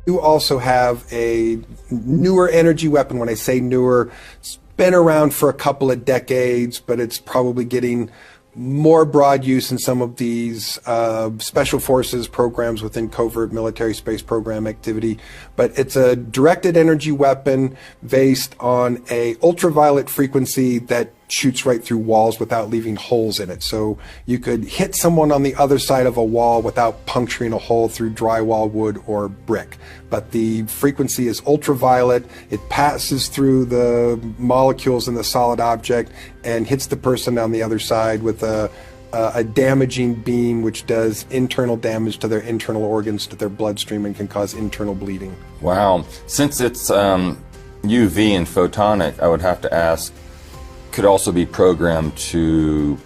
You also have a newer energy weapon. When I say newer, it's been around for a couple of decades, but it's probably getting more broad use in some of these special forces programs within covert military space program activity. But it's a directed energy weapon based on a ultraviolet frequency that shoots right through walls without leaving holes in it. So you could hit someone on the other side of a wall without puncturing a hole through drywall, wood, or brick. But the frequency is ultraviolet. It passes through the molecules in the solid object and hits the person on the other side with a damaging beam, which does internal damage to their internal organs, to their bloodstream, and can cause internal bleeding. Wow. Since it's UV and photonic, I would have to ask, could also be programmed to,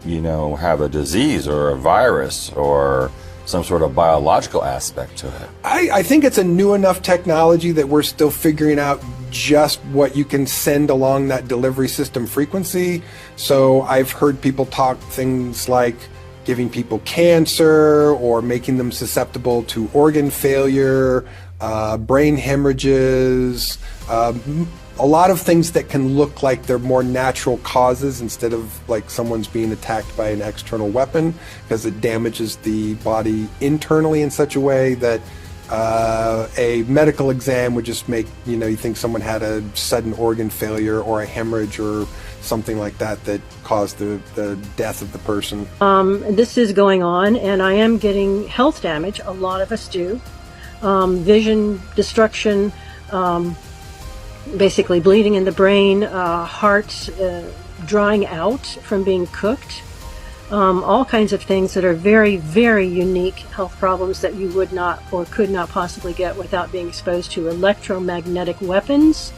have a disease or a virus or some sort of biological aspect to it? I think it's a new enough technology that we're still figuring out just what you can send along that delivery system frequency. So I've heard people talk things like giving people cancer or making them susceptible to organ failure, brain hemorrhages, a lot of things that can look like they're more natural causes instead of like someone's being attacked by an external weapon, because it damages the body internally in such a way that a medical exam would just make, you think someone had a sudden organ failure or a hemorrhage or something like that that caused the death of the person. This is going on, and I am getting health damage. A lot of us do. Vision destruction, basically bleeding in the brain, heart drying out from being cooked, all kinds of things that are very, very unique health problems that you would not or could not possibly get without being exposed to electromagnetic weapons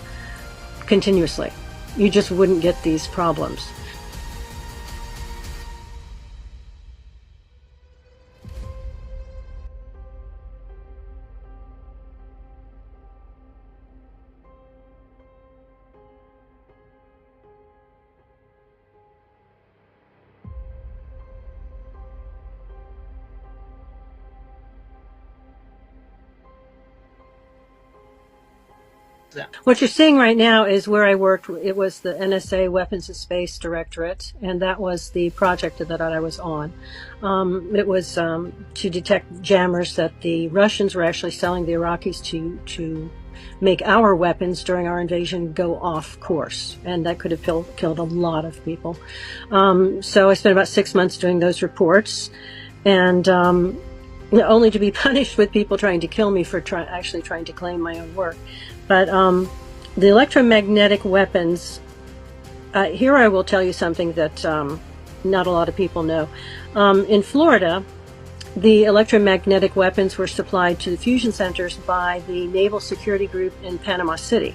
continuously. You just wouldn't get these problems. What you're seeing right now is where I worked. It was the NSA Weapons of Space Directorate, and that was the project that I was on. It was to detect jammers that the Russians were actually selling the Iraqis to make our weapons during our invasion go off course, and that could have killed a lot of people. So I spent about 6 months doing those reports, and only to be punished with people trying to kill me for actually trying to claim my own work. But the electromagnetic weapons, here I will tell you something that not a lot of people know. In Florida, the electromagnetic weapons were supplied to the fusion centers by the Naval Security Group in Panama City.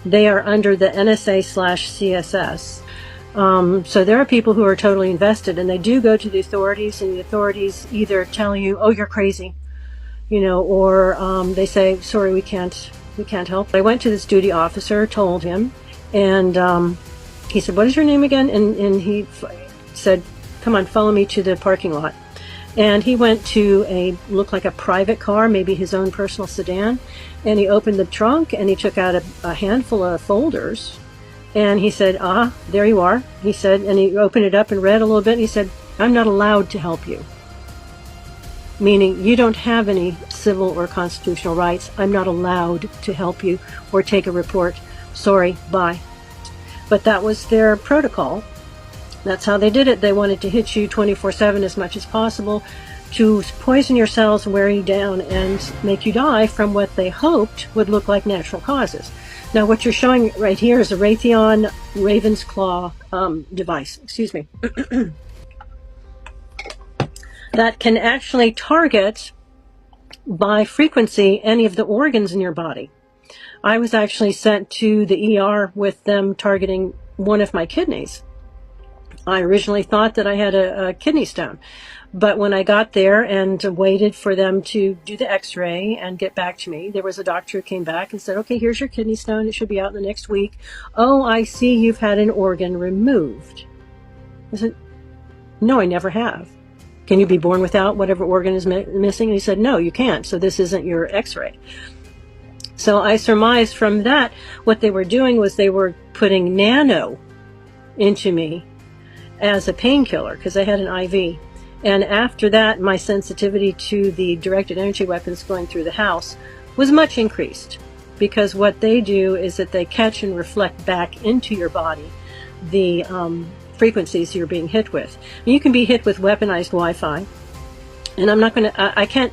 They are under the NSA/CSS. So there are people who are totally invested, and they do go to the authorities, and the authorities either tell you, oh, you're crazy, or they say, sorry, we can't help. I went to this duty officer, told him, and he said, what is your name again? And he said, come on, follow me to the parking lot. And he went to looked like a private car, maybe his own personal sedan, and he opened the trunk and he took out a handful of folders, and he said, there you are. He said, and he opened it up and read a little bit, and he said, I'm not allowed to help you. Meaning you don't have any civil or constitutional rights. I'm not allowed to help you or take a report. Sorry, bye. But that was their protocol. That's how they did it. They wanted to hit you 24/7 as much as possible, to poison your cells, wear you down, and make you die from what they hoped would look like natural causes. Now what you're showing right here is a Raytheon Raven's Claw device. Excuse me. That can actually target by frequency any of the organs in your body. I was actually sent to the ER with them targeting one of my kidneys. I originally thought that I had a kidney stone, but when I got there and waited for them to do the x-ray and get back to me, there was a doctor who came back and said, okay, here's your kidney stone. It should be out in the next week. Oh, I see you've had an organ removed. I said, no, I never have. Can you be born without whatever organ is missing? And he said, no, you can't. So this isn't your x-ray. So I surmised from that what they were doing was they were putting nano into me as a painkiller because I had an IV. And after that, my sensitivity to the directed energy weapons going through the house was much increased, because what they do is that they catch and reflect back into your body the frequencies you're being hit with. You can be hit with weaponized Wi-Fi, and I can't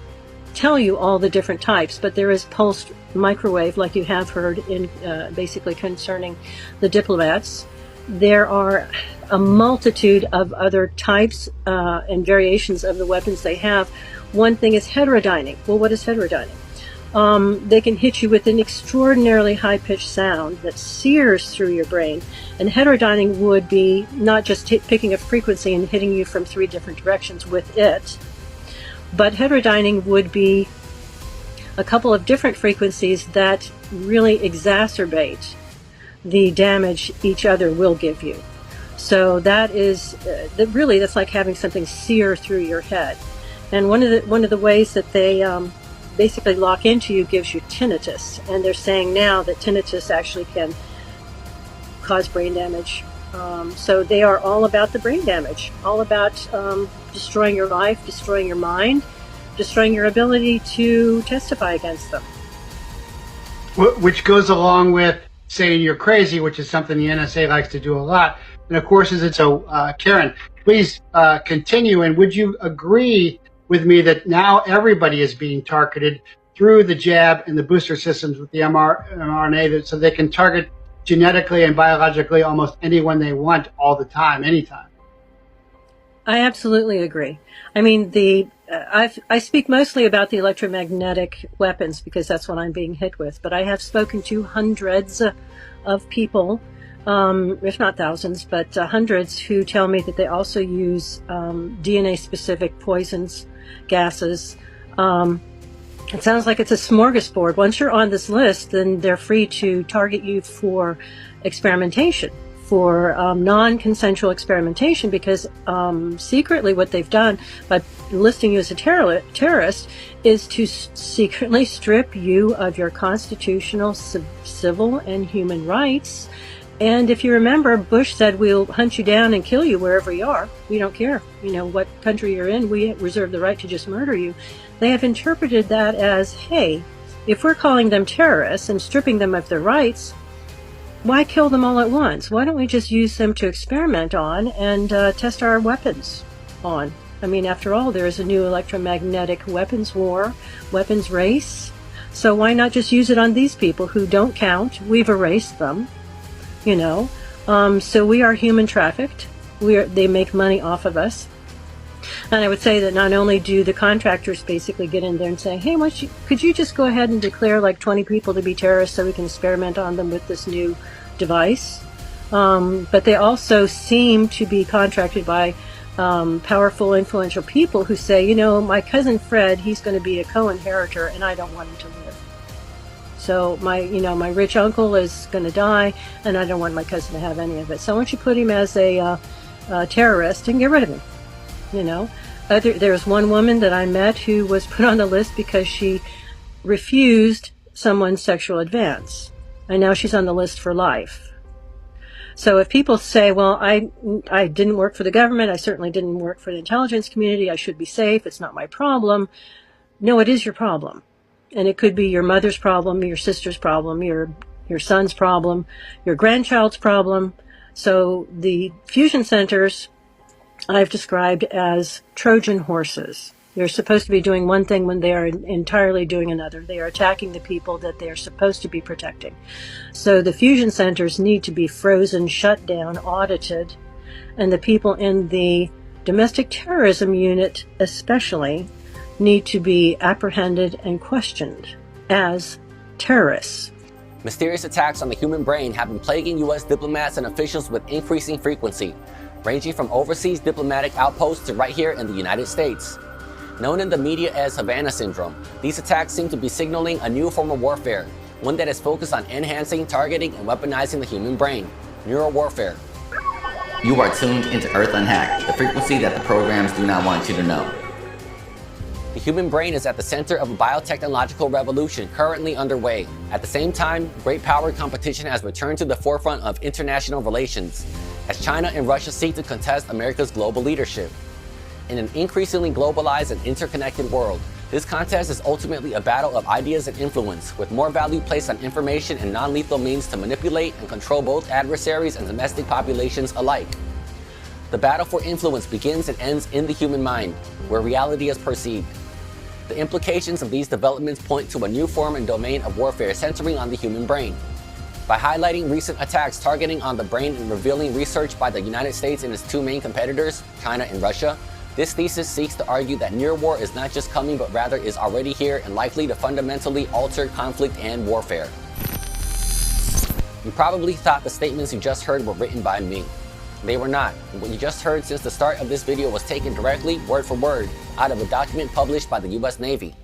tell you all the different types, but there is pulsed microwave, like you have heard in basically concerning the diplomats. There are a multitude of other types and variations of the weapons they have. One thing is heterodyning. Well, what is heterodyning? They can hit you with an extraordinarily high-pitched sound that sears through your brain. And heterodyning would be not just picking a frequency and hitting you from 3 different directions with it, but heterodyning would be a couple of different frequencies that really exacerbate the damage each other will give you. So that is that's like having something sear through your head. And one of the ways that they basically lock into you gives you tinnitus, and they're saying now that tinnitus actually can cause brain damage. So they are all about the brain damage, all about destroying your life, destroying your mind, destroying your ability to testify against them. Which goes along with saying you're crazy, which is something the NSA likes to do a lot. And of course, Karen, please continue. And would you agree with me that now everybody is being targeted through the jab and the booster systems with the mRNA, so they can target genetically and biologically almost anyone they want all the time, anytime? I absolutely agree. I mean, I speak mostly about the electromagnetic weapons because that's what I'm being hit with, but I have spoken to hundreds of people, if not thousands, but hundreds, who tell me that they also use DNA-specific poisons, gases. It sounds like it's a smorgasbord. Once you're on this list, then they're free to target you for experimentation, for non-consensual experimentation, because secretly what they've done by listing you as a terrorist is to secretly strip you of your constitutional, civil, and human rights. And if you remember, Bush said, we'll hunt you down and kill you wherever you are. We don't care, what country you're in. We reserve the right to just murder you. They have interpreted that as, hey, if we're calling them terrorists and stripping them of their rights, why kill them all at once? Why don't we just use them to experiment on and test our weapons on? I mean, after all, there is a new electromagnetic weapons war, weapons race. So why not just use it on these people who don't count? We've erased them. So we are human trafficked. They make money off of us. And I would say that not only do the contractors basically get in there and say, hey, could you just go ahead and declare like 20 people to be terrorists so we can experiment on them with this new device? But they also seem to be contracted by powerful, influential people who say, my cousin Fred, he's going to be a co-inheritor and I don't want him to live. So my rich uncle is going to die, and I don't want my cousin to have any of it. So why don't you put him as a terrorist and get rid of him? There's one woman that I met who was put on the list because she refused someone's sexual advance, and now she's on the list for life. So if people say, well, I didn't work for the government, I certainly didn't work for the intelligence community, I should be safe, it's not my problem. No, it is your problem. And it could be your mother's problem, your sister's problem, your son's problem, your grandchild's problem. So the fusion centers I've described as Trojan horses. They're supposed to be doing one thing when they are entirely doing another. They are attacking the people that they are supposed to be protecting. So the fusion centers need to be frozen, shut down, audited, and the people in the domestic terrorism unit especially need to be apprehended and questioned as terrorists. Mysterious attacks on the human brain have been plaguing U.S. diplomats and officials with increasing frequency, ranging from overseas diplomatic outposts to right here in the United States. Known in the media as Havana Syndrome, these attacks seem to be signaling a new form of warfare, one that is focused on enhancing, targeting, and weaponizing the human brain, neural warfare. You are tuned into Earth Unhacked, the frequency that the programs do not want you to know. The human brain is at the center of a biotechnological revolution currently underway. At the same time, great power competition has returned to the forefront of international relations, as China and Russia seek to contest America's global leadership. In an increasingly globalized and interconnected world, this contest is ultimately a battle of ideas and influence, with more value placed on information and non-lethal means to manipulate and control both adversaries and domestic populations alike. The battle for influence begins and ends in the human mind, where reality is perceived. The implications of these developments point to a new form and domain of warfare centering on the human brain. By highlighting recent attacks targeting on the brain and revealing research by the United States and its two main competitors, China and Russia, this thesis seeks to argue that near war is not just coming but rather is already here and likely to fundamentally alter conflict and warfare. You probably thought the statements you just heard were written by me. They were not. What you just heard since the start of this video was taken directly, word for word, out of a document published by the US Navy.